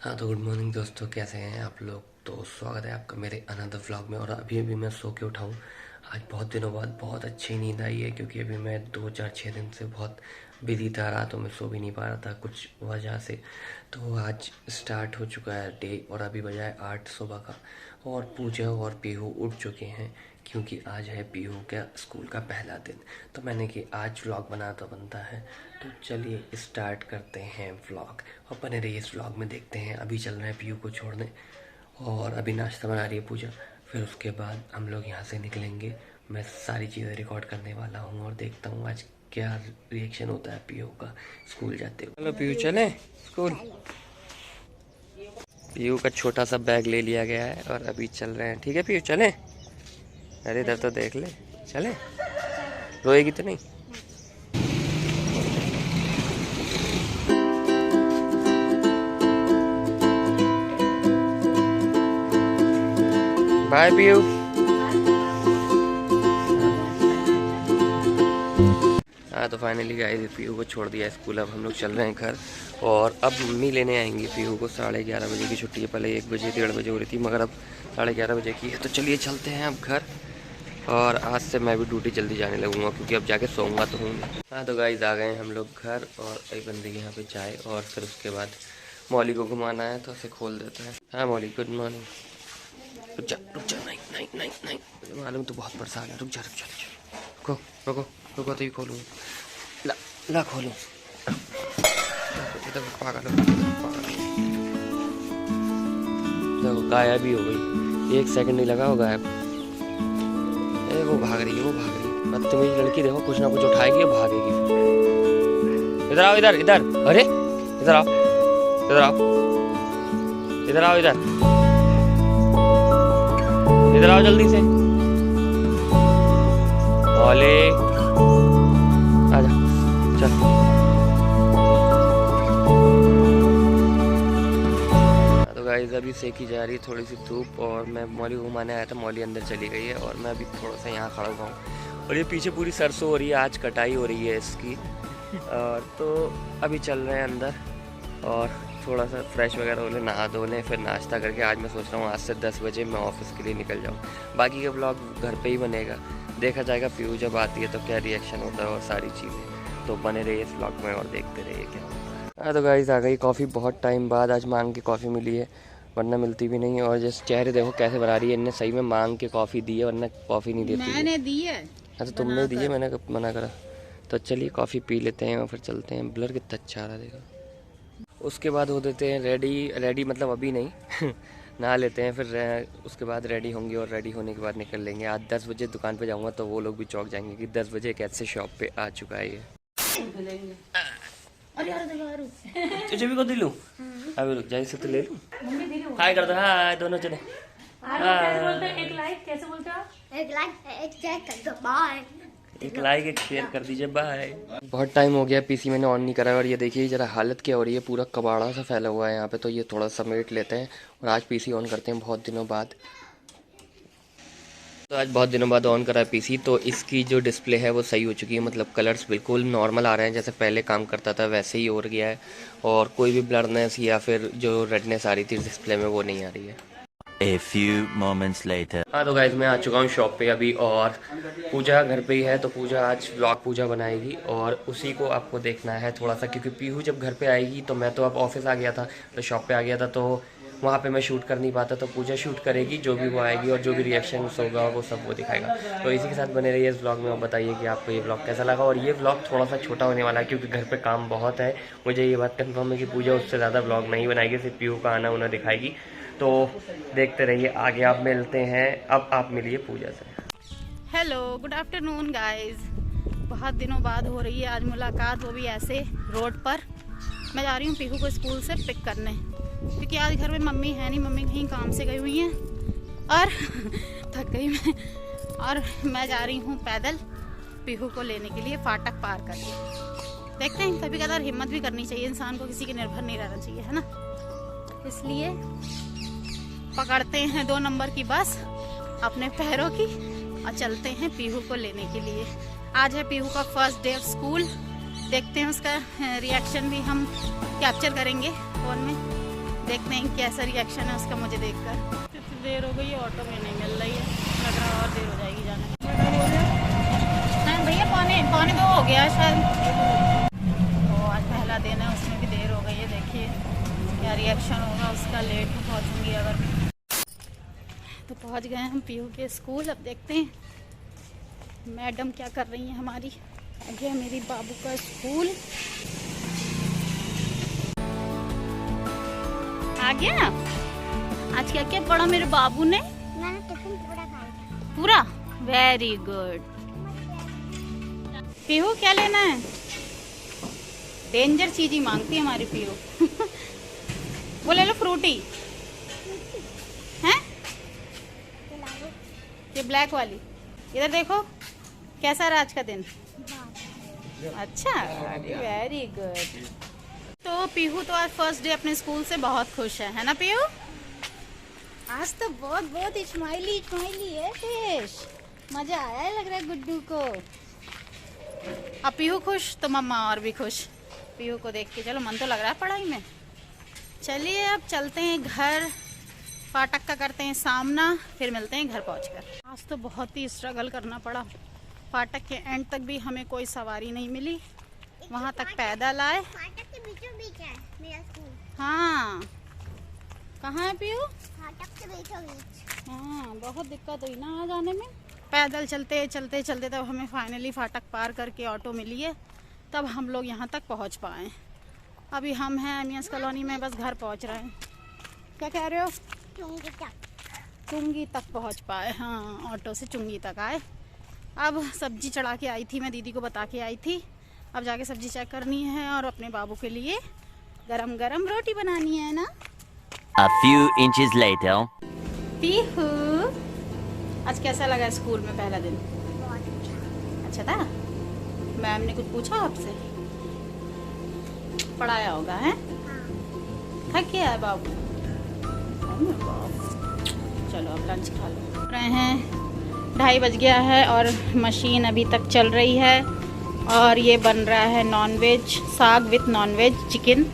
हाँ तो good morning दोस्तों, कैसे हैं आप लोग। तो स्वागत है आपका मेरे अनदर व्लॉग में। और अभी अभी मैं सो के उठाऊँ। आज बहुत दिनों बाद बहुत अच्छी नींद आई है, क्योंकि अभी मैं 2 4 6 दिन से बहुत बिजी था। रातों में सो भी नहीं पा रहा था कुछ वजह से। तो आज स्टार्ट हो चुका है डे, और अभी बजा है 8 सुबह का। और पूजा और पीहू उठ चुके हैं, क्योंकि आज है पीहू का स्कूल का पहला दिन। तो मैंने कि आज व्लॉग बना तो बनता है। तो चलिए स्टार्ट करते हैं व्लॉग, और बने रहिए इस व्लॉग में। देखते हैं, अभी चल रहे हैं पीयू को छोड़ने, और अभी नाश्ता बना रही है पूजा। फिर उसके बाद हम लोग यहाँ से निकलेंगे। मैं सारी चीज़ें रिकॉर्ड करने वाला हूँ, और देखता हूँ आज क्या रिएक्शन होता है पीयू का स्कूल जाते हुए। चलो पीयू चले स्कूल। पीयू का छोटा सा बैग ले लिया गया है, और अभी चल रहे हैं। ठीक है पीयू चले। अरे इधर तो देख ले, चले। रोएगी तो नहीं। बाय पीयू। हाँ तो फाइनली गाइस पीयू को छोड़ दिया स्कूल। अब हम लोग चल रहे हैं घर, और अब मम्मी लेने आएंगी पीयू को। 11:30 बजे की छुट्टी है। पहले 1 बजे 1:30 बजे हो रही थी, मगर अब 11:30 बजे की है। तो चलिए चलते हैं अब घर, और आज से मैं भी ड्यूटी जल्दी जाने लगूंगा, क्योंकि अब जाके सोऊंगा तो हूँ। हाँ तो गाइस आ गए हम लोग घर, और एक बंदे के यहाँ पे चाय, और फिर उसके बाद मौली को घुमाना है, तो उसे खोल देते हैं। हाँ मौली गुड मॉर्निंग। रुक जा नहीं नहीं नहीं नहीं, मालूम तो बहुत परेशान है। रुक जा रुको रुको रुको, तो ही खोलूँ। ला ला खोलूँ। इधर पागल देखो, गायब ही हो गई। 1 सेकंड नहीं लगा हो गायब। ए वो भाग रही है, वो भाग रही है। बदतमीज लड़की देखो, कुछ ना कुछ उठाएगी और भागेगी फिर। इधर आओ, इधर इधर। अरे इधर आओ, इधर आओ, इधर आओ, इधर इधर आओ जल्दी से। ओले आजा चल। तो गाइस अभी सेकी जा रही है थोड़ी सी धूप, और मैं मौली घुमाने आया था। मौली अंदर चली गई है, और मैं अभी थोड़ा सा यहाँ खड़ा हुआ हूँ। और ये पीछे पूरी सरसों हो रही है, आज कटाई हो रही है इसकी। और तो अभी चल रहे हैं अंदर, और थोड़ा सा फ्रेश वगैरह हो ले, नहा धो लें, फिर नाश्ता करके आज मैं सोच रहा हूँ आज से 10 बजे मैं ऑफिस के लिए निकल जाऊँ। बाकी का व्लॉग घर पे ही बनेगा, देखा जाएगा पीयू जब आती है तो क्या रिएक्शन होता है और सारी चीज़ें। तो बने रहिए इस व्लॉग में और देखते रहिए क्या होता है। हाँ तो गाइस आ गई कॉफ़ी, बहुत टाइम बाद आज मांग के कॉफ़ी मिली है, वरना मिलती भी नहीं है। और जैसे चेहरे देखो कैसे बना रही है, इनने सही में मांग के कॉफ़ी दी है, वरना कॉफ़ी नहीं देती। मैंने दी है। अच्छा तुमने दी है, मैंने कब मना करा। तो चलिए कॉफ़ी पी लेते हैं और फिर चलते हैं। ब्लर कितना अच्छा आ रहा देखो। उसके बाद हो देते हैं रेडी मतलब अभी नहीं नहा लेते हैं, फिर उसके बाद रेडी होंगे, और रेडी होने के बाद निकल लेंगे। आज 10 बजे दुकान पे जाऊंगा, तो वो लोग भी चौंक जाएंगे कि 10 बजे एक ऐसे शॉप पे आ चुका है ये। तुझे भी को दिलूं? अभी रुक जा, इसे तो ले लूं। हाय कर दो, हाय दोनों चले। एक लाइक कैसे बोलते हो? एक लाइक एक शेयर कर दो, बाय। एक लाइक एक शेयर कर दीजिए, बाय। बहुत टाइम हो गया पीसी मैंने ऑन नहीं करा, और ये देखिए जरा हालत क्या हो रही है, पूरा कबाड़ा सा फैला हुआ है यहाँ पे। तो ये थोड़ा समेट लेते हैं, और आज पीसी ऑन करते हैं बहुत दिनों बाद। तो आज बहुत दिनों बाद ऑन करा है पीसी, तो इसकी जो डिस्प्ले है वो सही हो चुकी है। मतलब कलर्स बिल्कुल नॉर्मल आ रहे हैं, जैसे पहले काम करता था वैसे ही हो गया है। और कोई भी ब्लरनेस या फिर जो रेडनेस आ रही थी डिस्प्ले में वो नहीं आ रही है। A few moments later. हाँ तो गाइज मैं आ चुका हूँ शॉप पे अभी, और पूजा घर पे ही है। तो पूजा आज व्लॉग पूजा बनाएगी, और उसी को आपको देखना है थोड़ा सा, क्योंकि पीहू जब घर पे आएगी तो मैं तो अब ऑफिस आ गया था, तो शॉप पे आ गया था, तो वहाँ पे मैं शूट कर नहीं पाता। तो पूजा शूट करेगी, जो भी वो आएगी, और जो भी रिएक्शन होगा वो सब वो दिखाएगा। तो इसी के साथ बने रहिए इस व्लॉग में, और बताइए कि आपको ये व्लॉग कैसा लगा। और ये व्लॉग थोड़ा सा छोटा होने वाला है, क्योंकि घर पे काम बहुत है। मुझे ये बात कंफर्म है कि पूजा उससे ज़्यादा व्लॉग नहीं बनाएगी, सिर्फ पीहू का आना उन्हें दिखाएगी। तो देखते रहिए आगे। आप मिलते हैं, अब आप मिलिए पूजा से। Hello good afternoon guys. बहुत दिनों बाद हो रही है आज मुलाकात, वो भी ऐसे रोड पर। मैं जा रही हूँ पीहू को स्कूल से पिक करने, क्योंकि आज घर में मम्मी है नहीं, मम्मी कहीं काम से गई हुई हैं, और थक गई मैं। और मैं जा रही हूँ पैदल पीहू को लेने के लिए, फाटक पार करके। देखते हैं, कभी कभार हिम्मत भी करनी चाहिए इंसान को, किसी के निर्भर नहीं रहना चाहिए, है ना। इसलिए पकड़ते हैं 2 नंबर की बस अपने पैरों की, और चलते हैं पीहू को लेने के लिए। आज है पीहू का फर्स्ट डे ऑफ स्कूल। देखते हैं उसका रिएक्शन भी हम कैप्चर करेंगे फ़ोन में। देखते हैं कैसा रिएक्शन है उसका मुझे देखकर। कितनी देर हो गई, ऑटो में नहीं मिल रही है, लग रहा है और देर हो जाएगी जाने में। हाँ भैया, पौने 2 हो गया शायद। तो आज पहला दिन है, उसमें भी देर हो गई है। देखिए क्या रिएक्शन होगा उसका, लेट में पहुँचूँगी अगर। तो पहुँच गए हम पीहू के स्कूल। अब देखते हैं मैडम क्या कर रही हैं हमारी। आ गया मेरी बाबू का स्कूल, आ गया। आज क्या क्या पढ़ा मेरे बाबू ने? मैंने टिफिन पूरा खाया। पूरा? Very good. पीहू क्या लेना है? डेंजर चीज ही मांगती है हमारी पीहू। वो ले लो, फ्रूटी हैं, ये ब्लैक वाली। इधर देखो कैसा रहा आज का दिन। अच्छा, वेरी गुड। तो पीहू तो आज फर्स्ट डे अपने स्कूल से बहुत खुश है ना पीहू? आज तो बहुत स्माइली है फिश। मजा आया है लग रहा है गुड्डू को। अब पीहू खुश तो मम्मा और भी खुश। पीहू को देख के चलो मन तो लग रहा है पढ़ाई में। चलिए अब चलते हैं घर, फाटक का करते हैं सामना, फिर मिलते हैं घर पहुंचकर। आज तो बहुत ही स्ट्रगल करना पड़ा। फाटक के एंड तक भी हमें कोई सवारी नहीं मिली, वहाँ तक पैदल आए। फाटक के बीचों बीच है मेरा स्कूल। हाँ, कहाँ है पीहू? फाटक के बीचों बीच। हाँ, बहुत दिक्कत हुई ना आ जाने में। पैदल चलते तब हमें फाइनली फाटक पार करके ऑटो मिली है, तब हम लोग यहाँ तक पहुँच पाए। अभी हम हैं एमियस कॉलोनी में, बस घर पहुँच रहे हैं। क्या कह रहे हो? चुंगी तक पहुँच पाए। हाँ, ऑटो से चुंगी तक आए। अब सब्जी चढ़ा के आई थी, मैं दीदी को बता के आई थी। अब जाके सब्जी चेक करनी है और अपने बाबू के लिए गरम गरम रोटी बनानी है ना। A few inches later. Pihu, आज कैसा लगा स्कूल में पहला दिन? अच्छा था? मैम ने कुछ पूछा आपसे? पढ़ाया होगा है? थक गया है बाबू? चलो अब लंच खा लो। रहे हैं 2:30 बज गया है और मशीन अभी तक चल रही है और ये बन रहा है नॉनवेज साग विथ नॉनवेज चिकन।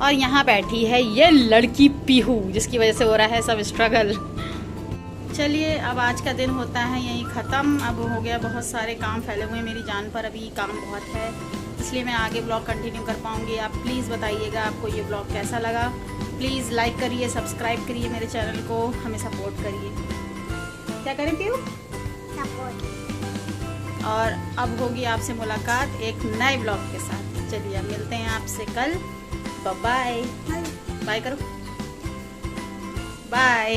और यहाँ बैठी है ये लड़की पीहू, जिसकी वजह से हो रहा है सब स्ट्रगल। चलिए अब आज का दिन होता है यहीं ख़त्म। अब हो गया, बहुत सारे काम फैले हुए हैं मेरी जान पर, अभी काम बहुत है, इसलिए मैं आगे ब्लॉग कंटिन्यू कर पाऊँगी। आप प्लीज़ बताइएगा आपको ये ब्लॉग कैसा लगा। प्लीज़ लाइक करिए, सब्सक्राइब करिए मेरे चैनल को, हमें सपोर्ट करिए। क्या करें पीहू? और अब होगी आपसे मुलाकात एक नए ब्लॉग के साथ। चलिए अब मिलते हैं आपसे कल। बाय बाय करो, बाय।